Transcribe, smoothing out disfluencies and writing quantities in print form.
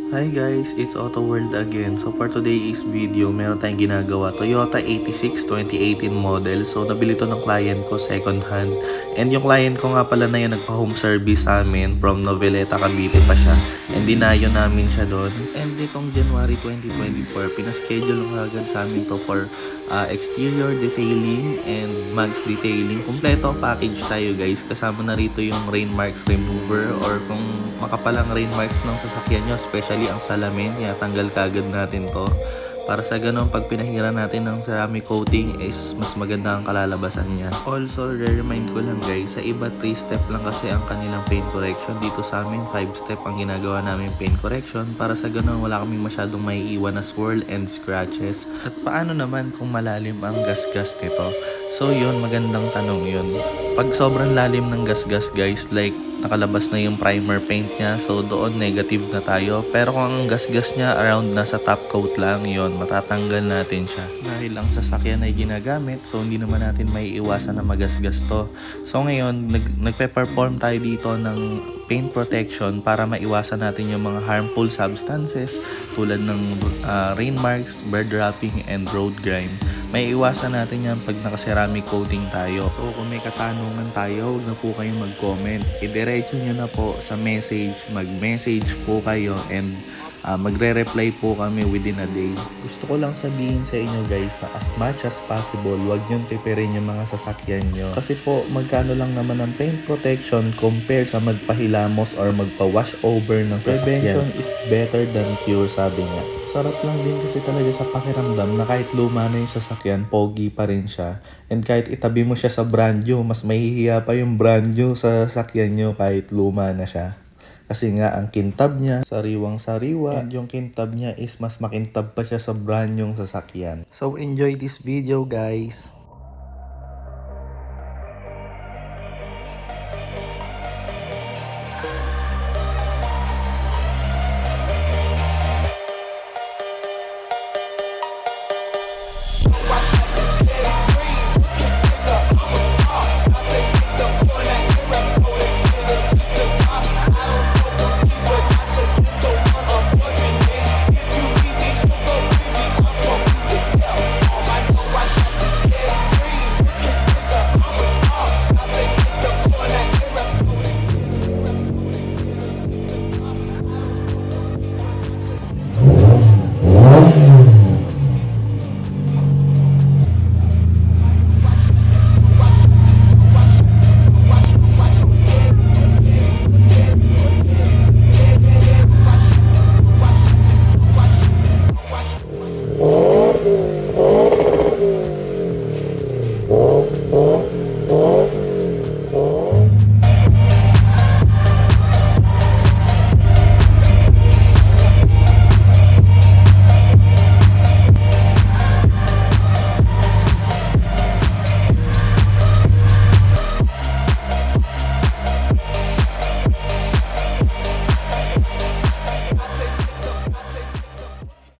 Hi guys, it's Auto World again. So for today's video, meron tayong ginagawa. Toyota 86 2018 model. So nabili to ng client ko second hand. And yung client ko nga pala na yan nagpa-home service sa amin from Noveleta, Cavite pa siya. And dinayo namin siya doon. And itong January 2024, pinaschedule nga agad sa amin to for exterior detailing and mags detailing. Kompleto package tayo guys. Kasama na rito yung rain marks remover or kung makapalang rain marks ng sasakyan nyo, especially ang salamin, tanggal kagad natin to. Para sa ganun, pag pinahira natin ng ceramic coating is mas maganda ang kalalabasan niya. Also, re-remind ko lang guys, sa iba 3-step lang kasi ang kanilang paint correction. Dito sa amin, 5-step ang ginagawa namin paint correction. Para sa ganun, wala kaming masyadong maiiwan na swirl and scratches. At paano naman kung malalim ang gasgas nito? So yun, magandang tanong yun. Pag sobrang lalim ng gasgas guys, like nakalabas na yung primer paint niya, so doon negative na tayo. Pero kung ang gasgas niya around nasa top coat lang, yon matatanggal natin siya. Dahil ang sasakyan ay ginagamit, so hindi naman natin may iwasan na magasgas to. So ngayon, nagpe-perform tayo dito ng paint protection para maiwasan natin yung mga harmful substances tulad ng rain marks, bird dropping, and road grime. May iwasan natin yan pag naka-ceramic coating tayo. So kung may katanungan tayo, huwag na po kayong mag-comment. Idiretso nyo na po sa message, mag-message po kayo and magre-reply po kami within a day. Gusto ko lang sabihin sa inyo guys na as much as possible, huwag nyo tipirin yung mga sasakyan nyo. Kasi po, magkano lang naman ang paint protection compare sa magpahilamos or magpa-wash over ng sasakyan. Prevention is better than cure, sabi nga. Sarap lang din kasi talaga sa pakiramdam na kahit luma na yung sasakyan, pogi pa rin siya. And kahit itabi mo siya sa brand new, mas mahihiya pa yung brand new sa sasakyan nyo kahit luma na siya. Kasi nga ang kintab niya, sariwang-sariwa. And yung kintab niya is mas makintab pa siya sa brand yung sasakyan. So enjoy this video guys!